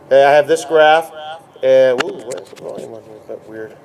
Okay, I have this graph, and where's the volume on here? Is that weird?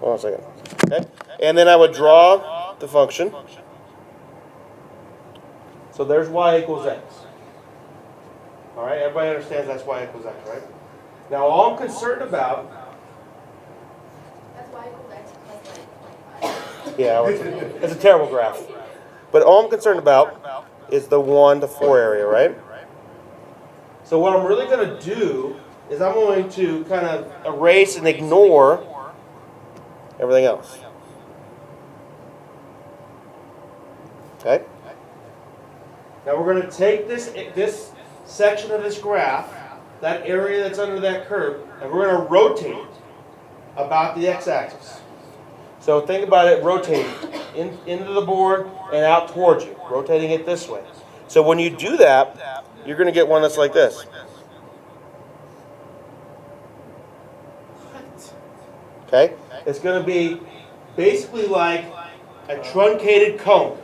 Hold on a second. Okay, and then I would draw the function. So there's y equals x. All right, everybody understands that's y equals x, right? Now all I'm concerned about. That's y equals x plus like 25. Yeah, it's a terrible graph. But all I'm concerned about is the 1 to 4 area, right? So what I'm really going to do is I'm going to kind of erase and ignore everything else. Okay? Now we're going to take this section of this graph, that area that's under that curve, and we're going to rotate it about the x-axis. So think about it rotating into the board and out towards you, rotating it this way. So when you do that, you're going to get one that's like this. Okay? It's going to be basically like a truncated cone.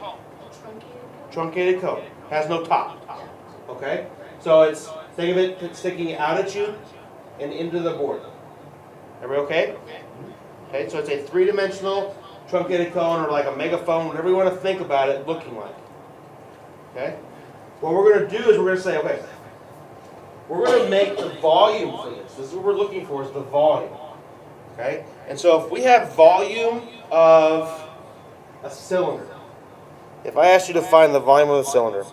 Truncated cone. Has no top. Okay? So it's, think of it sticking out at you and into the board. Everybody okay? Okay, so it's a three-dimensional truncated cone or like a megaphone, whatever you want to think about it looking like. Okay? What we're going to do is we're going to say, okay, we're going to make the volume for this. This is what we're looking for, is the volume. Okay? And so if we have volume of a cylinder, if I asked you to find the volume of a cylinder,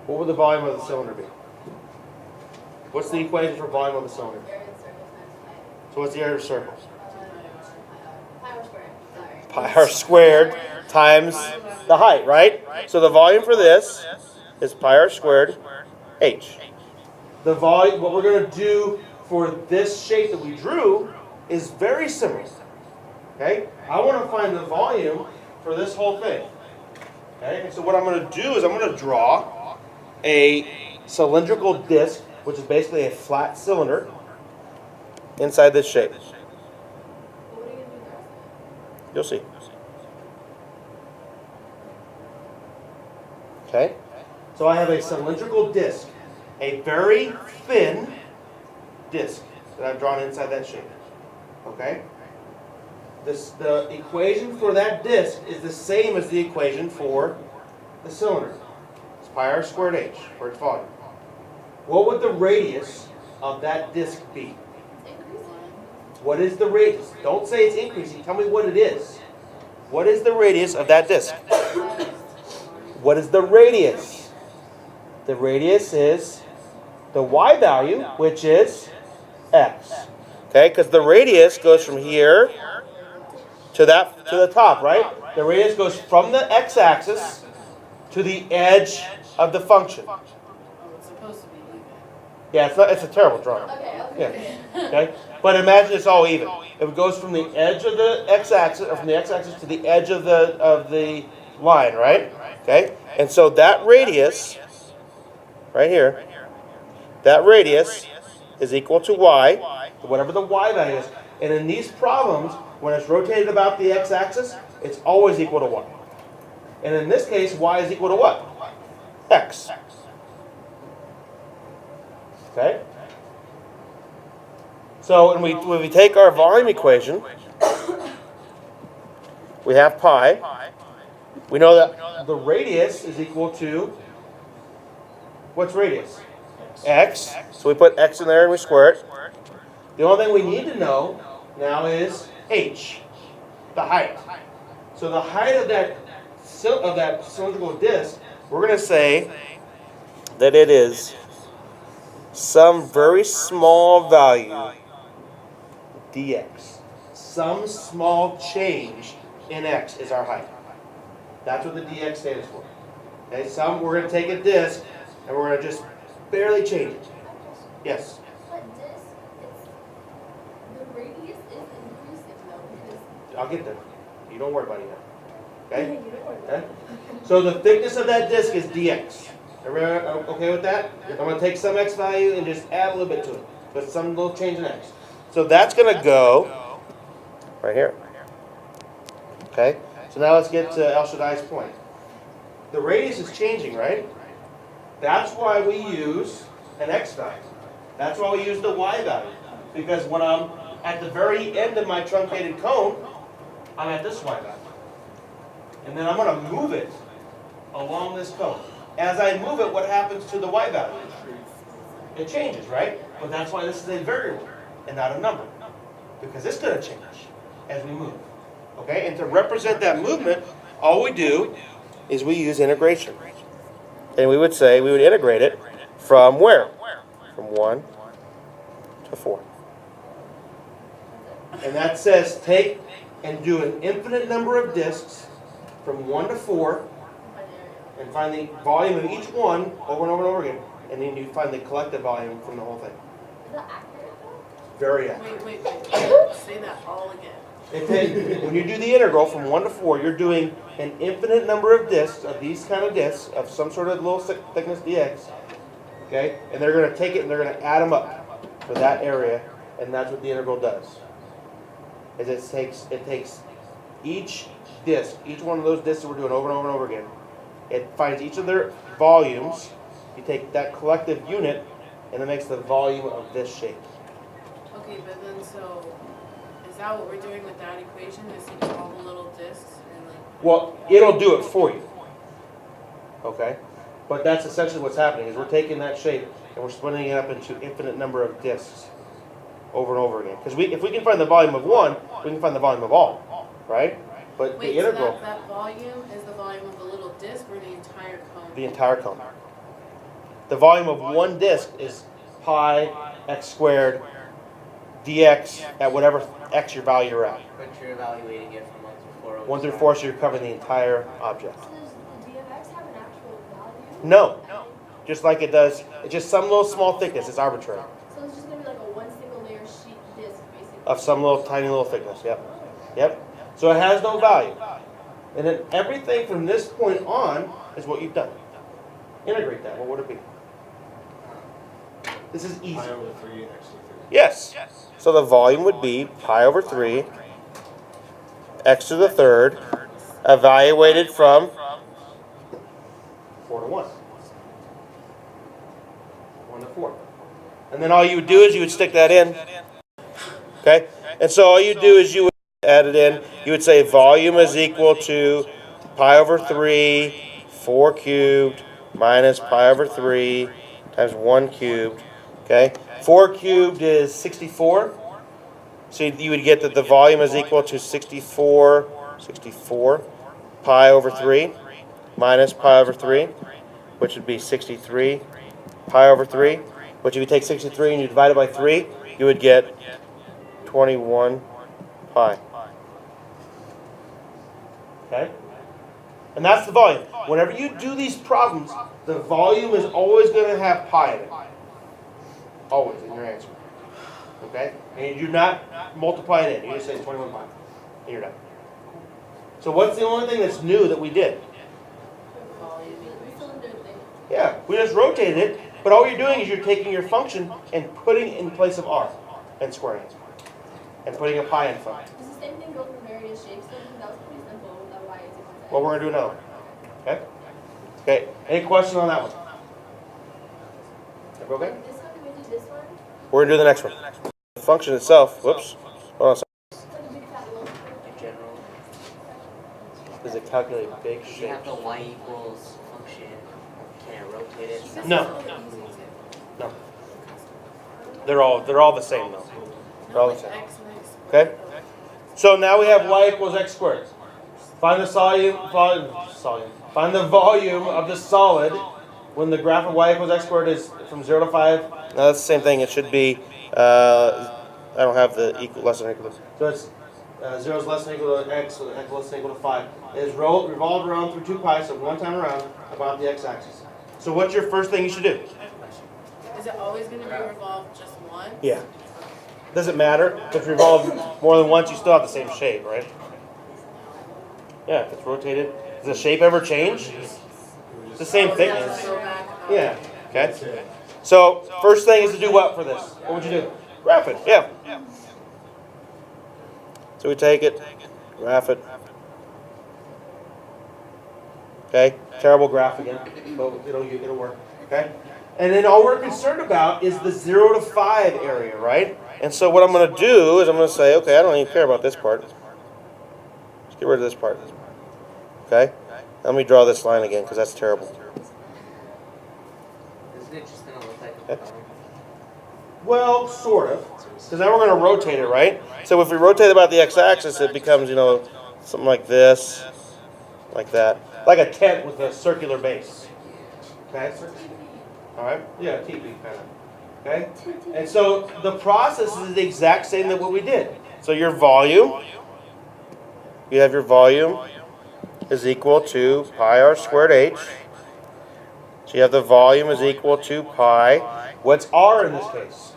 what would the volume of the cylinder be? What's the equation for volume of a cylinder? So what's the area of a circle? Pi r squared times the height, right? So the volume for this is pi r squared h. The volume, what we're going to do for this shape that we drew is very similar. Okay? I want to find the volume for this whole thing. Okay? And so what I'm going to do is I'm going to draw a cylindrical disc, which is basically a flat cylinder, inside this shape. You'll see. Okay? So I have a cylindrical disc, a very thin disc that I've drawn inside that shape. Okay? The equation for that disc is the same as the equation for the cylinder. It's pi r squared h for its volume. What would the radius of that disc be? What is the radius? Don't say it's increasing. Tell me what it is. What is the radius of that disc? What is the radius? The radius is the y value, which is x. Okay, because the radius goes from here to the top, right? The radius goes from the x-axis to the edge of the function. Oh, it's supposed to be even. Yeah, it's a terrible drawing. Okay. Yeah. Okay? But imagine it's all even. It goes from the edge of the x-axis, or from the x-axis to the edge of the line, right? Okay? And so that radius, right here, that radius is equal to y, whatever the y value is. And in these problems, when it's rotated about the x-axis, it's always equal to y. And in this case, y is equal to what? X. Okay? So when we take our volume equation, we have pi. We know that the radius is equal to, what's radius? X. So we put x in there and we square it. The only thing we need to know now is h, the height. So the height of that cylindrical disc, we're going to say that it is some very small value dx. Some small change in x is our height. That's what the dx stands for. Okay, we're going to take a disc and we're going to just barely change it. Yes? But this, the radius is increasing though, because... I'll get there. You don't worry about it yet. Okay? You don't worry about Okay? So the thickness of that disc is dx. Everybody okay with that? I'm going to take some x value and just add a little bit to it. But some little change in x. So that's going to go right here. Okay? So now let's get to El Shaddai's point. The radius is changing, right? That's why we use an x value. That's why we use the y value. Because when I'm at the very end of my truncated cone, I'm at this y value. And then I'm going to move it along this cone. As I move it, what happens to the y value? It changes, right? But that's why this is a variable and not a number. Because it's going to change as we move. Okay? And to represent that movement, all we do is we use integration. And we would say, we would integrate it from where? From 1 to 4. And that says take and do an infinite number of disks from 1 to 4 and find the volume of each one over and over and over again. And then you find the collective volume from the whole thing. Is that accurate though? Very accurate. Wait. Say that all again. When you do the integral from 1 to 4, you're doing an infinite number of disks, of these kind of disks, of some sort of little thickness dx. Okay? And they're going to take it and they're going to add them up for that area. And that's what the integral does. Is it takes each disk, each one of those disks that we're doing over and over and over again. It finds each of their volumes. You take that collective unit and it makes the volume of this shape. Okay, but then so, is that what we're doing with that equation? Is taking all the little discs and like... Well, it'll do it for you. Okay? But that's essentially what's happening, is we're taking that shape and we're splitting it up into infinite number of disks over and over again. Because if we can find the volume of one, we can find the volume of all. Right? But Wait, the integral... so that volume is the volume of the little disc or the entire cone? The entire cone. The volume of one disk is pi x squared dx at whatever x your value you're at. But you're evaluating it from 1 through 4. 1 through 4, so you're covering the entire object. So does the DFX have an actual value? No. Just like it does, it's just some little small thickness. It's arbitrary. So it's just going to be like a one single layer sheet disc basically? Of some little tiny little thickness. Yep. Yep. So it has no value. And then everything from this point on is what you've done. Integrate that. What would it be? This is easy. Pi over 3 x to 3. Yes. So the volume would be pi over 3 x to the third evaluated from 4 to 1. 1 to 4. And then all you would do is you would stick that in. Okay? And so all you do is you would add it in. You would say volume is equal to pi over 3, 4 cubed, minus pi over 3 times 1 cubed. Okay? 4 cubed is 64. So you would get that the volume is equal to 64 pi over 3 minus pi over 3, which would be 63 pi over 3. Which if you take 63 and you divide it by 3, you would get 21 pi. Okay? And that's the volume. Whenever you do these problems, the volume is always going to have pi in it. Always in your answer. Okay? And you do not multiply it in. You just say 21 pi. And you're done. So what's the only thing that's new that we did? The cylinder thing. Yeah, we just rotated it, but all you're doing is you're taking your function and putting it in place of r and squaring it. And putting a pi in front. Does the same thing go for various shapes though? Because that was pretty simple. That y is equal to x. Well, we're going to do another one. Okay? Okay, any question on that one? Everybody okay? This one, can we do this one? We're going to do the next one. The function itself, whoops. Hold on a second. It's like a big fat loaf. In general, Does it calculate big if you shapes? have the y equals function, can it rotate it? No. No. They're all the same though. They're all the same. Okay? So now we have y equals x squared. Find the find the volume of the solid when the graph of y equals x squared is from 0 to 5. No, that's the same thing. It should be, I don't have the equal, less than or equal to. So it's 0 is less than or equal to x, so x less than or equal to 5. It is revolved around through 2 pi, so one time around about the x-axis. So what's your first thing you should do? Is it always going to be revolved just once? Yeah. Doesn't matter. If it's revolved more than once, you still have the same shape, right? Yeah, if it's rotated. Does the shape ever change? It's the same thickness. Go back up. Yeah. Okay. So first thing is to do what for this? What would you do? Graph it. Yeah. So we take it, graph it. Okay. Terrible graph again, but it'll work. Okay? And then all we're concerned about is the 0 to 5 area, right? And so what I'm going to do is I'm going to say, okay, I don't even care about this part. Let's get rid of this part. Okay? Let me draw this line again because that's terrible. Isn't it just gonna look like a Okay. cone? Well, sort of. Because now we're going to rotate it, right? So if we rotate about the x-axis, it becomes, something like this, like that. Like a tent with a circular base. Okay? All right? Yeah, teepee kind of. Okay? And so the process is the exact same that what we did. So your volume, you have your volume is equal to pi r squared h. So you have the volume is equal to pi. What's r in this case?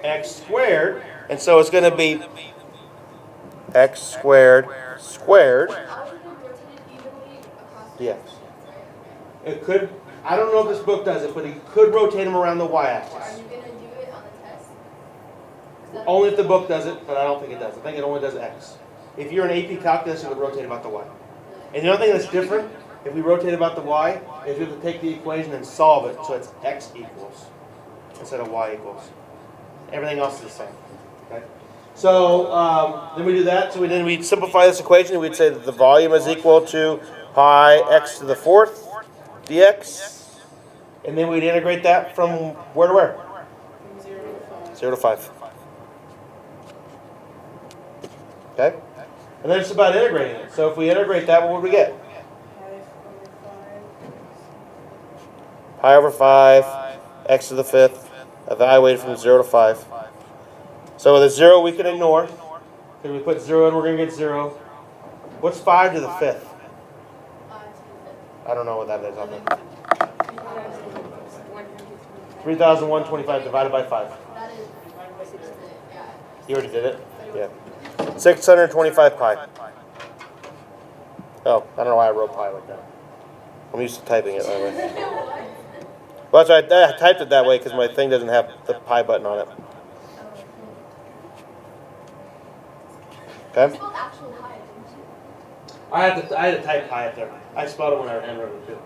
X squared. And so it's going to be x squared squared. Yes. It could, I don't know if this book does it, but it could rotate them around the Are y-axis. you gonna do it on the test? Only if the book does it, but I don't think it does. I think it only does x. If you're an AP calculus, it would rotate about the y. And the other thing that's different, if we rotate about the y, is we have to take the equation and solve it so it's x equals instead of y equals. Everything else is the same. Okay? So then we do that. So then we simplify this equation and we'd say that the volume is equal to pi x to the fourth dx. And then we'd integrate that from where to where? From 0 to 5. 0 to 5. Okay? And then it's about integrating it. So if we integrate that, what would we get? Pi over 5, x to the fifth, evaluated from 0 to 5. So with a 0 we can ignore. Because we put 0 in, we're going to get 0. What's 5 to the fifth? I don't know what that is. I'll know. 3,125 divided by 5. That is, yeah. You already did it? Yeah. 625 pi. Oh, I don't know why I wrote pi like that. I'm used to typing it that way. Well, that's right. I typed it that way because my thing doesn't have the pi button on it. Okay? Spelled actual high, didn't you? I had to type pi up there. I spelled it when I handwrote it too.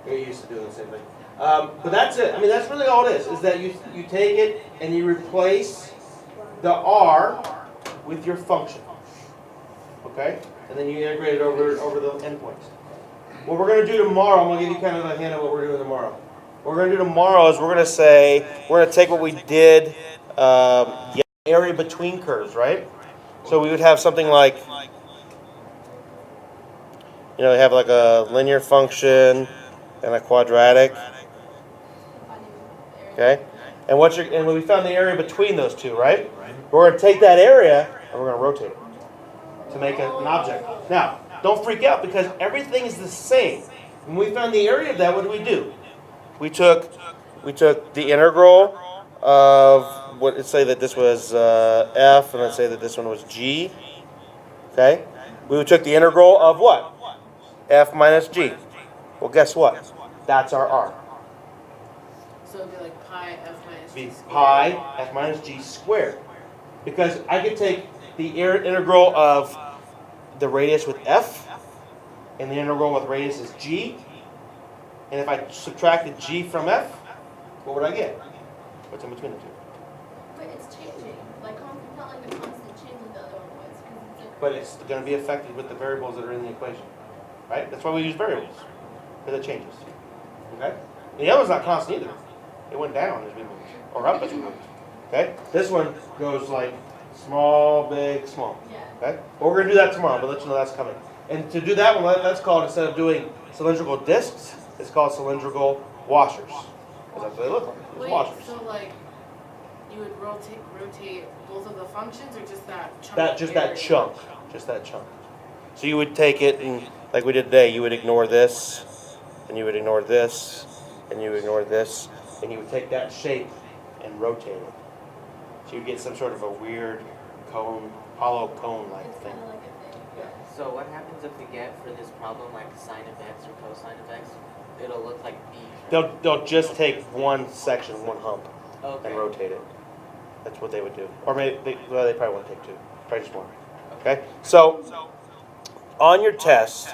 You're used to doing the same thing. But that's it. I mean, that's really all it is that you take it and you replace the r with your function. Okay? And then you integrate it over the endpoints. What we're going to do tomorrow, I'm going to give you kind of a hint of what we're doing tomorrow. What we're going to do tomorrow is we're going to take what we did, area between curves, right? So we would have something like, we have like a linear function and a quadratic. Okay? And and we found the area between those two, right? We're going to take that area and we're going to rotate it to make an object. Now, don't freak out because everything is the same. When we found the area of that, what do? We took the integral of let's say that this was f, and let's say that this one was g. Okay? We took the integral of what? F minus g. Well, guess what? That's our r. So it'd be like pi f minus Be g squared. pi f minus g squared. Because I could take the integral of the radius with f, and the integral with radius is g. And if I subtracted g from f, what would I get? What's in between the two? But it's changing. Like, not like a constant change like the other one was. Because it's like. But it's going to be affected with the variables that are in the equation. Right? That's why we use variables. Because it changes. Okay? And the other one's not constant either. It went down as we moved. Or up as we moved. Okay? This one goes like small, big, small. Yeah. Okay? Well, we're going to do that tomorrow, but let you know that's coming. And to do that one, that's called, instead of doing cylindrical discs, it's called cylindrical washers. Because that's what they look like. It's Wait, washers. so like you would rotate both of the functions or just that chunk? Just area? that chunk. Just that chunk. So you would take it and, like we did today, you would ignore this, and you would ignore this, and you would ignore this, and you would take that shape and rotate it. So you get some sort of a weird cone, hollow cone-like It's thing. kind of like a thing. Yeah. So what happens if we get for this problem like sine of x or cosine of x? It'll look like b. They'll just take one section, one hump, Okay. and rotate it. That's what they would do. Or maybe they probably won't take two. Probably just one. Okay? So on your test,